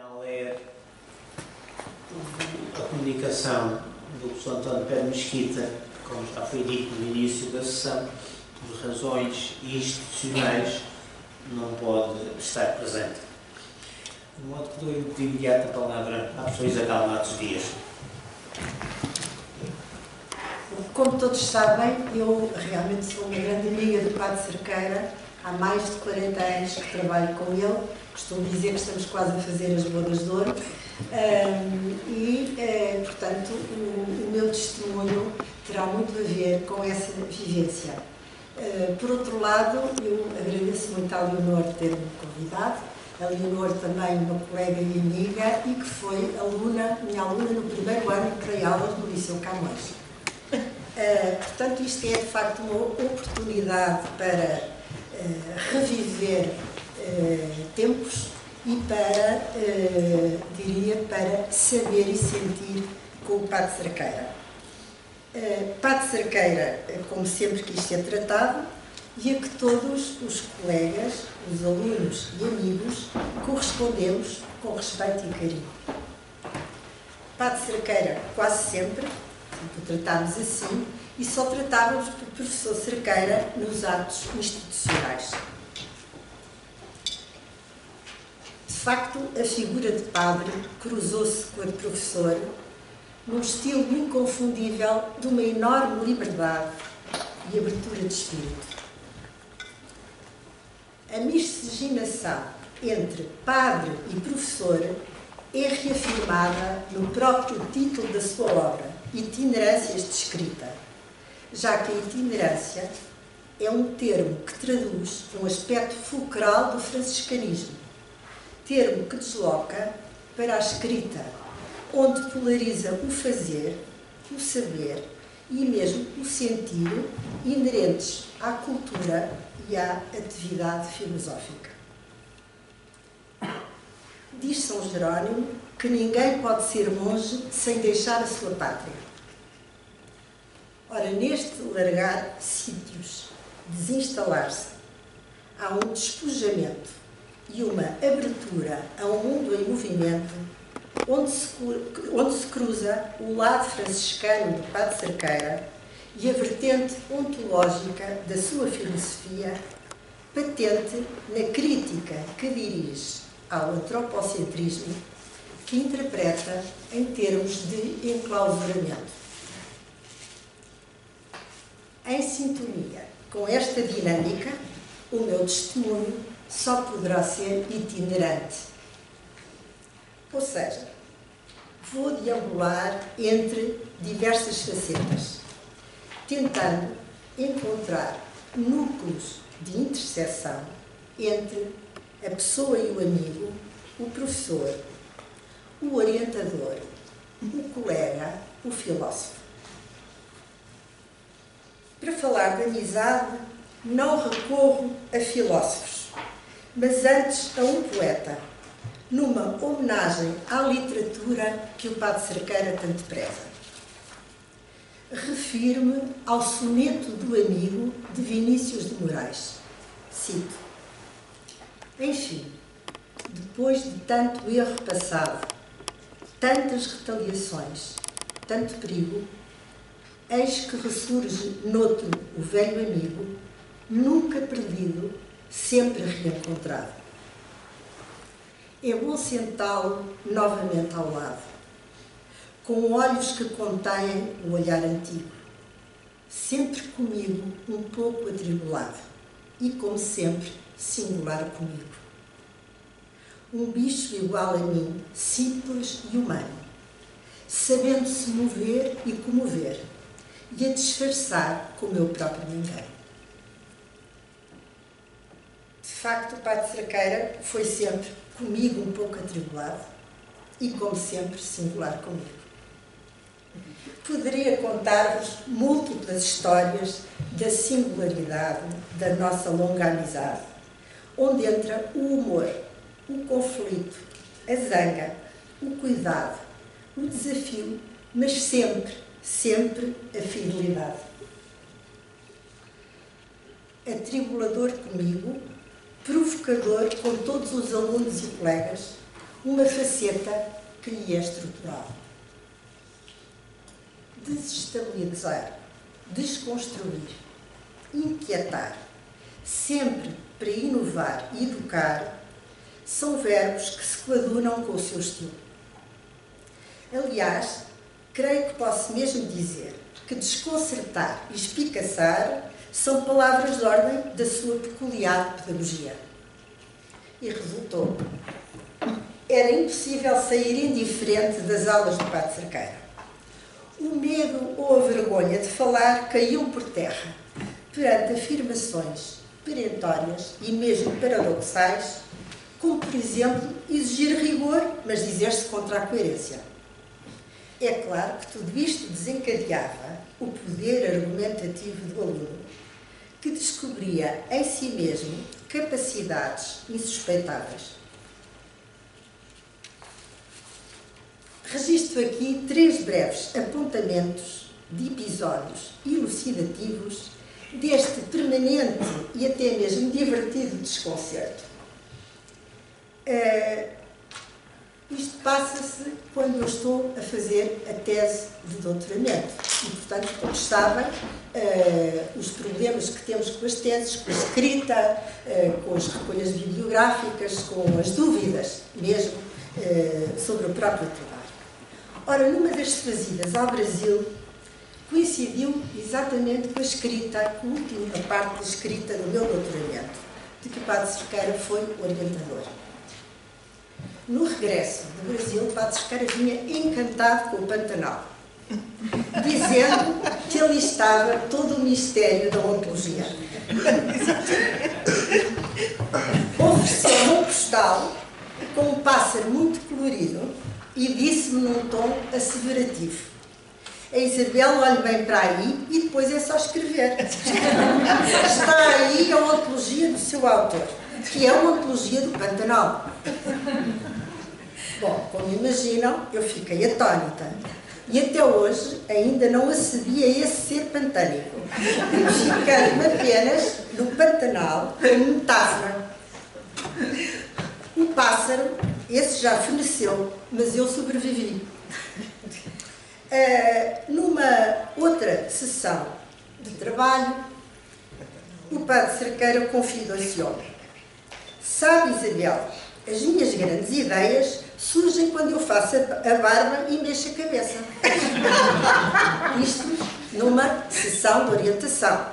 final é a comunicação do professor António Pedro Mesquita, como já foi dito no início da sessão, por razões institucionais, não pode estar presente. De modo que dou de imediato a palavra à professora Isabel Matos Dias. Como todos sabem, eu realmente sou uma grande amiga do Padre Cerqueira. Há mais de 40 anos que trabalho com ele. Costumo dizer que estamos quase a fazer as bodas de ouro. Portanto, o meu testemunho terá muito a ver com essa vivência. Por outro lado, eu agradeço muito à Leonor de ter-me convidado. A Leonor também uma colega e amiga e que foi minha aluna no primeiro ano que dei aulas no Liceu Camões. Portanto, isto é de facto uma oportunidade para reviver tempos e para, para saber e sentir com o Padre Cerqueira. Padre Cerqueira, como sempre quis ser tratado, e a que todos os colegas, os alunos e amigos correspondemos com respeito e carinho. Padre Cerqueira, quase sempre, o tratámos assim, e só tratávamos por professor Cerqueira nos atos institucionais. De facto, a figura de padre cruzou-se com a de professor num estilo inconfundível de uma enorme liberdade e abertura de espírito. A miscigenação entre padre e professor é reafirmada no próprio título da sua obra, Itinerâncias de Escrita, já que a itinerância é um termo que traduz um aspecto fulcral do franciscanismo, termo que desloca para a escrita, onde polariza o fazer, o saber e mesmo o sentir inerentes à cultura e à atividade filosófica. Diz São Jerónimo que ninguém pode ser monge sem deixar a sua pátria. Ora, neste largar sítios, desinstalar-se, há um despojamento e uma abertura a um mundo em movimento onde se cruza o lado franciscano do Padre Cerqueira e a vertente ontológica da sua filosofia, patente na crítica que dirige ao antropocentrismo, que interpreta em termos de enclausuramento. Em sintonia com esta dinâmica, o meu testemunho só poderá ser itinerante. Ou seja, vou deambular entre diversas facetas, tentando encontrar núcleos de interseção entre a pessoa e o amigo, o professor, o orientador, o colega, o filósofo. Para falar de amizade, não recorro a filósofos, mas antes a um poeta, numa homenagem à literatura que o Padre Cerqueira tanto preza. Refiro-me ao soneto do amigo de Vinícius de Moraes. Cito: enfim, depois de tanto erro passado, tantas retaliações, tanto perigo, eis que ressurge noutro o velho amigo, nunca perdido, sempre reencontrado. É bom sentá-lo novamente ao lado, com olhos que contêm o olhar antigo, sempre comigo um pouco atribulado e, como sempre, singular comigo. Um bicho igual a mim, simples e humano, sabendo se mover e comover, e a disfarçar com o meu próprio ninguém. De facto, o Padre Cerqueira foi sempre comigo um pouco atribulado e, como sempre, singular comigo. Poderia contar-vos múltiplas histórias da singularidade da nossa longa amizade, onde entra o humor, o conflito, a zanga, o cuidado, o desafio, mas sempre a fidelidade. Atribulador comigo, provocador com todos os alunos e colegas, uma faceta que lhe é estrutural. Desestabilizar, desconstruir, inquietar, sempre para inovar e educar, são verbos que se coadunam com o seu estilo. Aliás, creio que posso mesmo dizer que desconcertar e espicaçar são palavras de ordem da sua peculiar pedagogia. E resultou. Era impossível sair indiferente das aulas do Padre Cerqueira. O medo ou a vergonha de falar caíam por terra perante afirmações perentórias e mesmo paradoxais, como, por exemplo, exigir rigor, mas dizer-se contra a coerência. É claro que tudo isto desencadeava o poder argumentativo do aluno, que descobria em si mesmo capacidades insuspeitáveis. Registro aqui 3 breves apontamentos de episódios elucidativos deste permanente e até mesmo divertido desconcerto. Isto passa-se quando eu estou a fazer a tese de doutoramento. E, portanto, como sabem, os problemas que temos com as teses, com a escrita, com as recolhas bibliográficas, com as dúvidas mesmo sobre o próprio trabalho. Ora, numa das trazidas ao Brasil, coincidiu exatamente com a escrita, com a última parte da escrita do meu doutoramento, de que o Padre Cerqueira foi orientador. No regresso do Brasil, o Padre Cerqueira vinha encantado com o Pantanal, dizendo que ali estava todo o mistério da ontologia. Ofereceu-me um postal com um pássaro muito colorido e disse-me num tom asseverativo: a Isabel olhe bem para aí e depois é só escrever. Está aí a ontologia do seu autor, que é a ontologia do Pantanal. Bom, como imaginam, eu fiquei atónita. E até hoje ainda não acedi a esse ser pantânico, ficando apenas no Pantanal como metáfora. O pássaro, esse já feneceu, mas eu sobrevivi. Numa outra sessão de trabalho, o Padre Cerqueira confidenciou-me: sabe, Isabel, as minhas grandes ideias surgem quando eu faço a barba e mexo a cabeça. Isto numa sessão de orientação.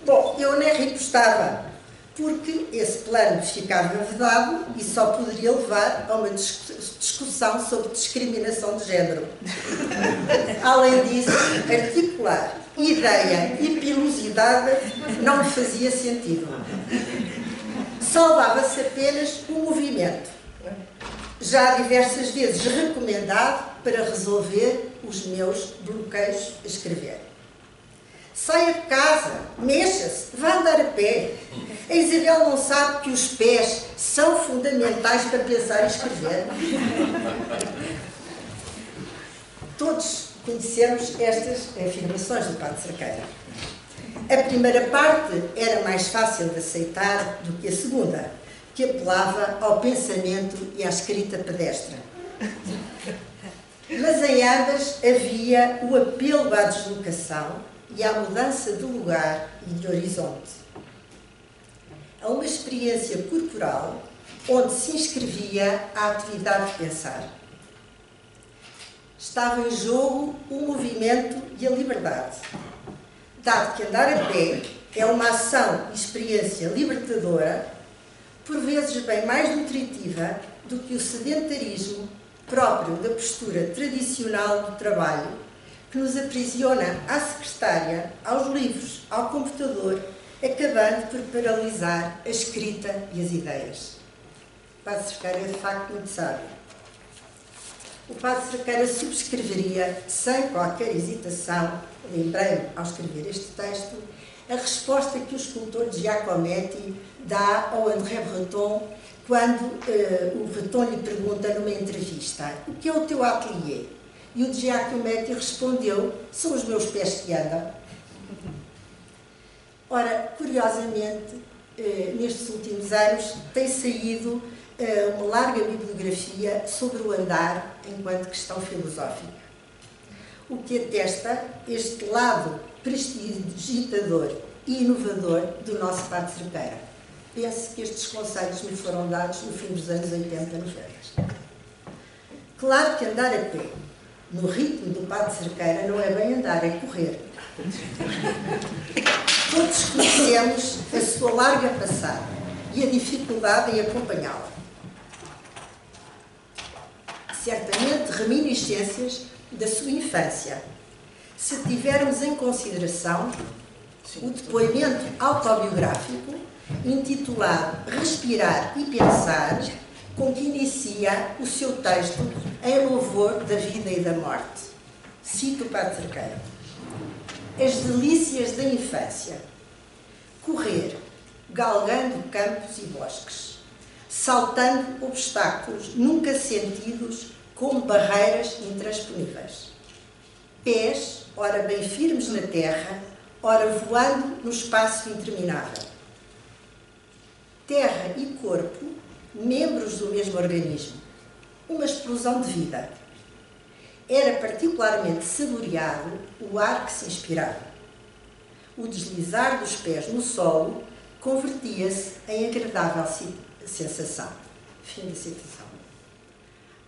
Bom, eu nem ripostava, porque esse plano ficava vedado e só poderia levar a uma discussão sobre discriminação de género. Além disso, articular ideia e pilosidade não me fazia sentido. Salvava-se apenas o movimento, já diversas vezes recomendado para resolver os meus bloqueios a escrever. Saia de casa, mexa-se, vá andar a pé. A Isabel não sabe que os pés são fundamentais para pensar e escrever. Todos conhecemos estas afirmações do Padre Cerqueira. A primeira parte era mais fácil de aceitar do que a segunda, que apelava ao pensamento e à escrita pedestre. Mas em ambas havia o apelo à deslocação e à mudança de lugar e de horizonte. A uma experiência corporal onde se inscrevia a atividade de pensar. Estava em jogo o movimento e a liberdade, dado que andar a pé é uma ação e experiência libertadora, por vezes bem mais nutritiva do que o sedentarismo próprio da postura tradicional do trabalho, que nos aprisiona à secretária, aos livros, ao computador, acabando por paralisar a escrita e as ideias. O Padre Cerqueira é de facto muito sábio. O Padre Cerqueira subscreveria, sem qualquer hesitação, lembrei-me ao escrever este texto, a resposta que o escultor Giacometti dá ao André Breton quando o Breton lhe pergunta numa entrevista: o que é o teu ateliê? E o Giacometti respondeu: são os meus pés que andam. Ora, curiosamente, nestes últimos anos tem saído uma larga bibliografia sobre o andar enquanto questão filosófica, o que atesta este lado prestidigitador e inovador do nosso Padre Cerqueira. Penso que estes conselhos me foram dados no fim dos anos 80, 90. Claro que andar a pé, no ritmo do Padre Cerqueira, não é bem andar, é correr. Todos conhecemos a sua larga passada e a dificuldade em acompanhá-la. Certamente reminiscências da sua infância, se tivermos em consideração o depoimento autobiográfico intitulado Respirar e Pensar, com que inicia o seu texto em louvor da vida e da morte. Cito o Padre Cerqueira: as delícias da infância, correr, galgando campos e bosques, saltando obstáculos nunca sentidos como barreiras intransponíveis. Pés, ora bem firmes na terra, ora voando no espaço interminável. Terra e corpo, membros do mesmo organismo, uma explosão de vida. Era particularmente saboreado o ar que se inspirava. O deslizar dos pés no solo convertia-se em agradável sensação. Fim da citação.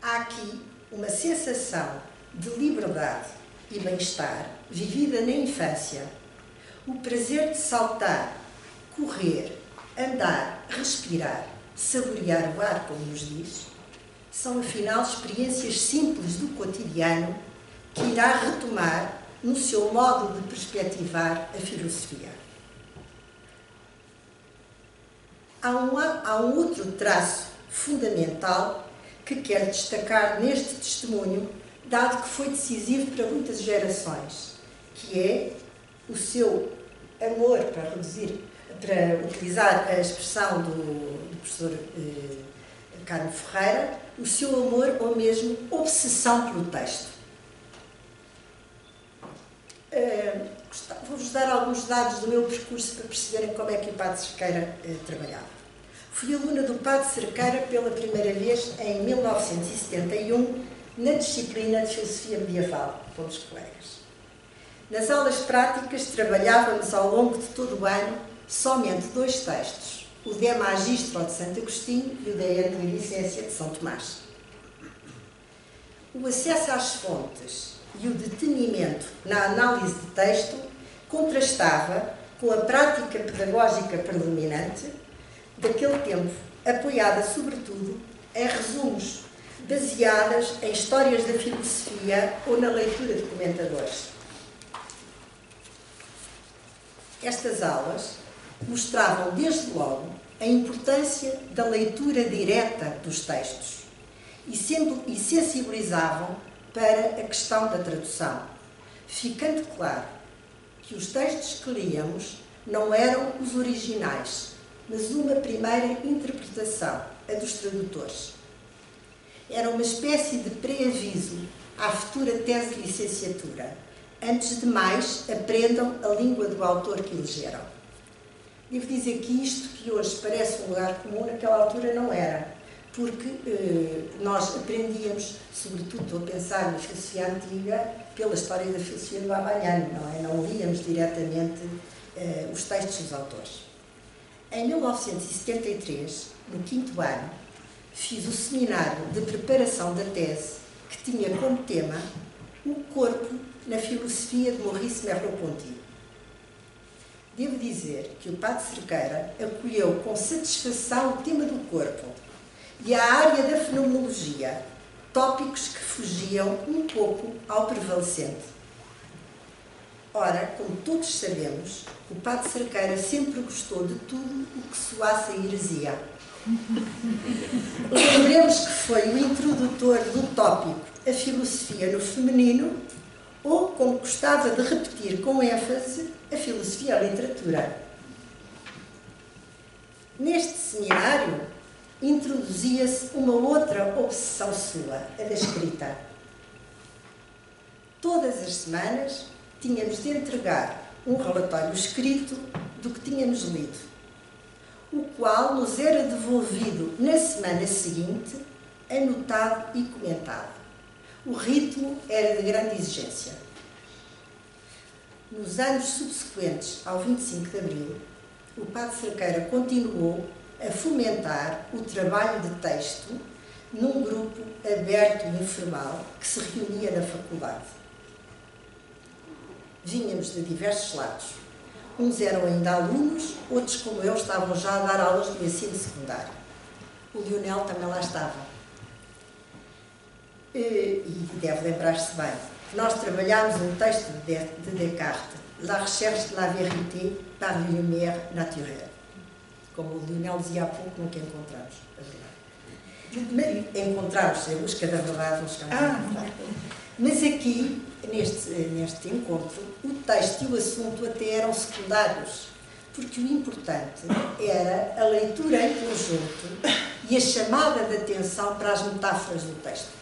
Há aqui uma sensação de liberdade e bem-estar vivida na infância. O prazer de saltar, correr, andar, respirar, saborear o ar, como nos diz, são afinal experiências simples do cotidiano que irá retomar no seu modo de perspectivar a filosofia. Há um outro traço fundamental que quero destacar neste testemunho, dado que foi decisivo para muitas gerações, que é o seu amor, para utilizar a expressão do professor Carmo Ferreira, o seu amor ou mesmo obsessão pelo texto. Vou-vos dar alguns dados do meu percurso para perceberem como é que o Padre Cerqueira trabalhava. Fui aluna do Padre Cerqueira pela primeira vez em 1971, na disciplina de Filosofia Medieval, com os colegas. Nas aulas práticas trabalhávamos ao longo de todo o ano somente 2 textos, o De Magistro de Santo Agostinho e o De Intelligência de São Tomás. O acesso às fontes e o detenimento na análise de texto contrastava com a prática pedagógica predominante daquele tempo, apoiada sobretudo em resumos baseadas em histórias da filosofia ou na leitura de comentadores. Estas aulas mostravam desde logo a importância da leitura direta dos textos e sensibilizavam para a questão da tradução, ficando claro que os textos que líamos não eram os originais, mas uma primeira interpretação, a dos tradutores. Era uma espécie de pré-aviso à futura tese de licenciatura. Antes de mais, aprendam a língua do autor que elegeram. Devo dizer que isto que hoje parece um lugar comum, naquela altura não era, porque nós aprendíamos, sobretudo, estou a pensar na filosofia antiga, pela história da filosofia do Abagnano, não é? Não líamos diretamente os textos dos autores. Em 1973, no 5º ano, fiz o seminário de preparação da tese que tinha como tema o corpo na filosofia de Maurice Merleau-Ponty. Devo dizer que o Padre Cerqueira acolheu com satisfação o tema do corpo e a área da fenomenologia, tópicos que fugiam um pouco ao prevalecente. Ora, como todos sabemos, o Padre Cerqueira sempre gostou de tudo o que soasse a heresia. Lembremos que foi o introdutor do tópico a filosofia no feminino, ou, como gostava de repetir com ênfase, a filosofia e a literatura. Neste seminário, introduzia-se uma outra obsessão sua, a da escrita. Todas as semanas tínhamos de entregar um relatório escrito do que tínhamos lido. o qual nos era devolvido na semana seguinte, anotado e comentado. O ritmo era de grande exigência. Nos anos subsequentes ao 25 de Abril, o Padre Cerqueira continuou a fomentar o trabalho de texto num grupo aberto e informal que se reunia na faculdade. Vínhamos de diversos lados. Uns eram ainda alunos, outros, como eu, estavam já a dar aulas do ensino secundário. O Lionel também lá estava. E deve lembrar-se bem. Nós trabalhámos um texto de Descartes, La recherche de la vérité par la lumière naturelle. Como o Lionel dizia há pouco, nunca encontramos a verdade. Encontramos, em busca da verdade, nos campos. Mas aqui, neste encontro, o texto e o assunto até eram secundários, porque o importante era a leitura em conjunto e a chamada de atenção para as metáforas do texto.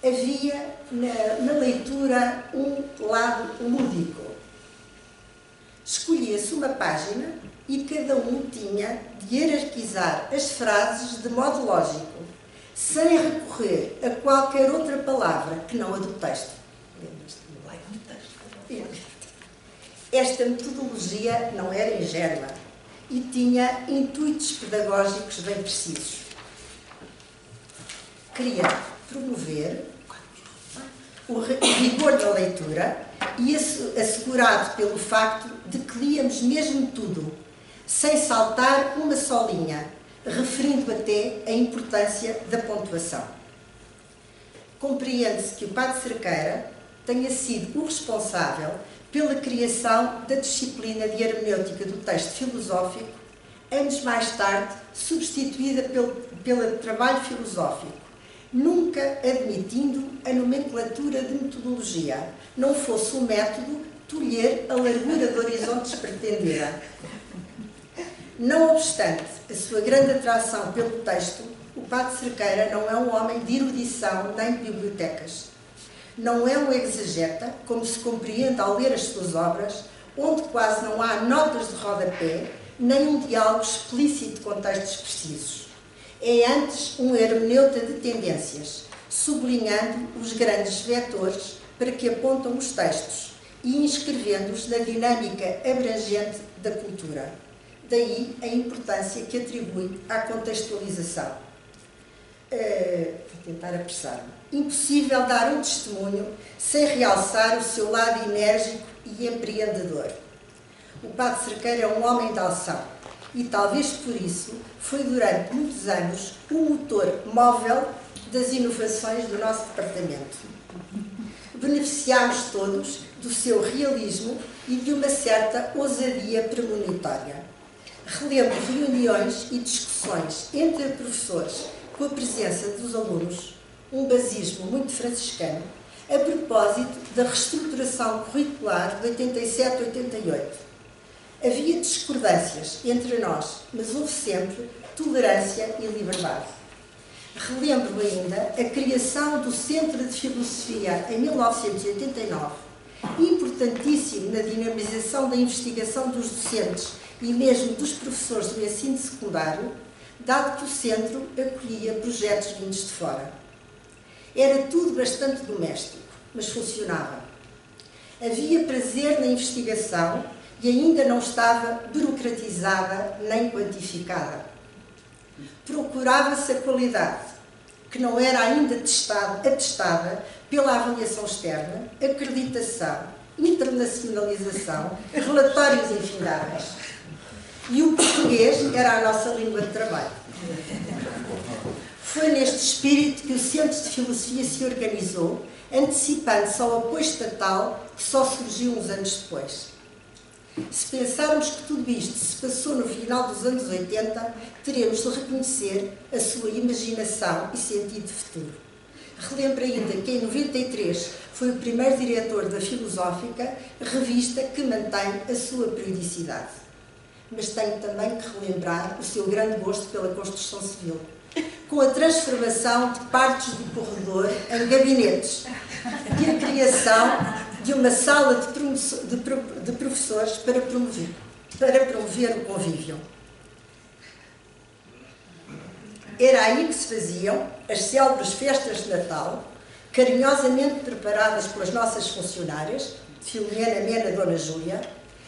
Havia na leitura um lado lúdico. Escolhia-se uma página e cada um tinha de hierarquizar as frases de modo lógico, sem recorrer a qualquer outra palavra que não a do texto. Esta metodologia não era ingênua e tinha intuitos pedagógicos bem precisos. Queria promover o rigor da leitura e assegurado pelo facto de que líamos mesmo tudo, sem saltar uma só linha, referindo até a importância da pontuação. Compreende-se que o Padre Cerqueira tenha sido o responsável pela criação da disciplina de hermenêutica do texto filosófico, anos mais tarde substituída pelo trabalho filosófico, nunca admitindo a nomenclatura de metodologia, não fosse o método tolher a largura de horizontes pretendida. Não obstante a sua grande atração pelo texto, o Padre Cerqueira não é um homem de erudição nem de bibliotecas. Não é um exegeta, como se compreende ao ler as suas obras, onde quase não há notas de rodapé, nem um diálogo explícito com textos precisos. É antes um hermeneuta de tendências, sublinhando os grandes vetores para que apontam os textos e inscrevendo-os na dinâmica abrangente da cultura. Daí a importância que atribui à contextualização. Vou tentar apressar-me. Impossível dar um testemunho sem realçar o seu lado enérgico e empreendedor. O Padre Cerqueira é um homem de alção e, talvez por isso, foi durante muitos anos o motor móvel das inovações do nosso departamento. Beneficiámos todos do seu realismo e de uma certa ousadia premonitória. Relembro reuniões e discussões entre professores com a presença dos alunos, um basismo muito franciscano, a propósito da reestruturação curricular de 87-88. Havia discordâncias entre nós, mas houve sempre tolerância e liberdade. Relembro ainda a criação do Centro de Filosofia em 1989, importantíssimo na dinamização da investigação dos docentes e mesmo dos professores do ensino secundário, dado que o centro acolhia projetos vindos de fora. Era tudo bastante doméstico, mas funcionava. Havia prazer na investigação e ainda não estava burocratizada nem quantificada. Procurava-se a qualidade, que não era ainda atestada pela avaliação externa, acreditação, internacionalização, relatórios infindáveis. E o português era a nossa língua de trabalho. Foi neste espírito que o Centro de Filosofia se organizou, antecipando-se ao apoio estatal que só surgiu uns anos depois. Se pensarmos que tudo isto se passou no final dos anos 80, teremos de reconhecer a sua imaginação e sentido de futuro. Relembro ainda que em 93 foi o primeiro diretor da Filosófica, revista que mantém a sua periodicidade. Mas tenho também que relembrar o seu grande gosto pela construção civil, com a transformação de partes do corredor em gabinetes e a criação de uma sala de professores para promover. para promover o convívio. Era aí que se faziam as célebres festas de Natal, carinhosamente preparadas pelas nossas funcionárias, Filomena, Mena, Dona Júlia,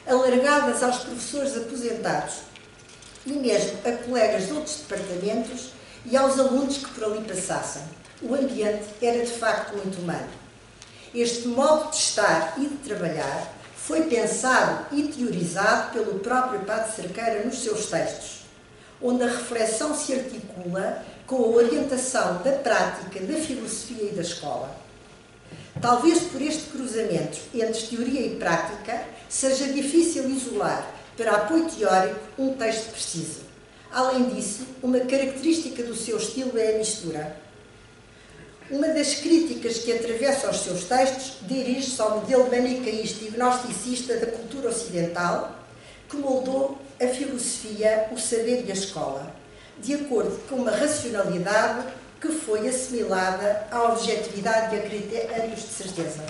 alargadas aos professores aposentados e mesmo a colegas de outros departamentos e aos alunos que por ali passassem. O ambiente era de facto muito humano. Este modo de estar e de trabalhar foi pensado e teorizado pelo próprio Padre Cerqueira nos seus textos, onde a reflexão se articula com a orientação da prática, da filosofia e da escola. Talvez por este cruzamento entre teoria e prática seja difícil isolar para apoio teórico um texto preciso. Além disso, uma característica do seu estilo é a mistura. Uma das críticas que atravessa os seus textos dirige-se ao modelo manicaísta e gnosticista da cultura ocidental, que moldou a filosofia, o saber e a escola, de acordo com uma racionalidade que foi assimilada à objetividade e a critérios de certeza.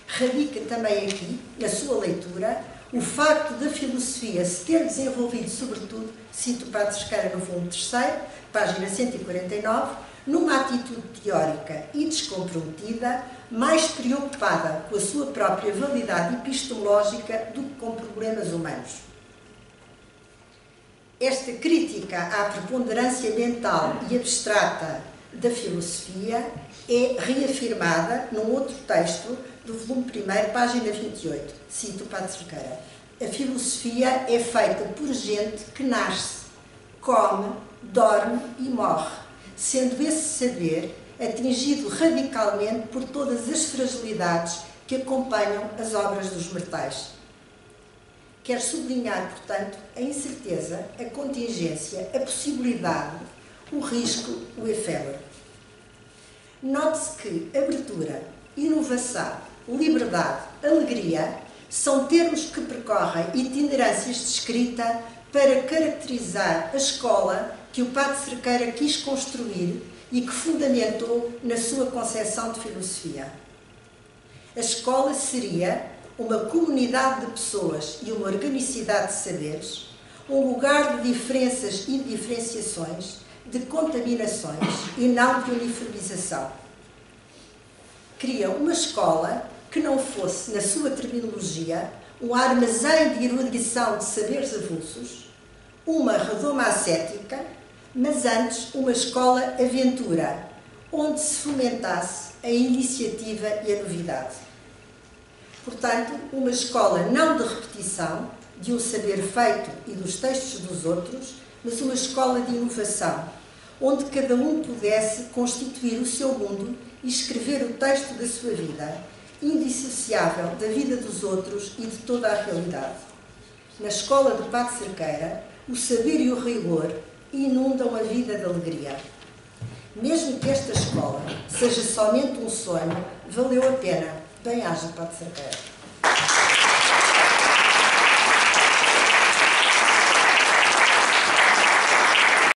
Radica também aqui, na sua leitura, o facto da filosofia se ter desenvolvido, sobretudo, cito o Padre Cerqueira no volume 3º, página 149, numa atitude teórica e descomprometida, mais preocupada com a sua própria validade epistemológica do que com problemas humanos. Esta crítica à preponderância mental e abstrata da filosofia é reafirmada num outro texto do volume 1º, página 28. Cito o Padre Cerqueira. A filosofia é feita por gente que nasce, come, dorme e morre, sendo esse saber atingido radicalmente por todas as fragilidades que acompanham as obras dos mortais. Quer sublinhar, portanto, a incerteza, a contingência, a possibilidade, o risco, o efêmero. Note-se que abertura, inovação, liberdade, alegria são termos que percorrem itinerâncias de escrita para caracterizar a escola que o Padre Cerqueira quis construir e que fundamentou na sua concepção de filosofia. A escola seria uma comunidade de pessoas e uma organicidade de saberes, um lugar de diferenças e diferenciações, de contaminações e não de uniformização. Queria uma escola que não fosse, na sua terminologia, um armazém de erudição de saberes avulsos, uma redoma ascética, mas antes uma escola aventura, onde se fomentasse a iniciativa e a novidade. Portanto, uma escola não de repetição, de um saber feito e dos textos dos outros, mas uma escola de inovação, onde cada um pudesse constituir o seu mundo e escrever o texto da sua vida, indissociável da vida dos outros e de toda a realidade. Na escola do Padre Cerqueira, o saber e o rigor inundam a vida de alegria. Mesmo que esta escola seja somente um sonho, valeu a pena. Bem-aja, Padre Cerqueira.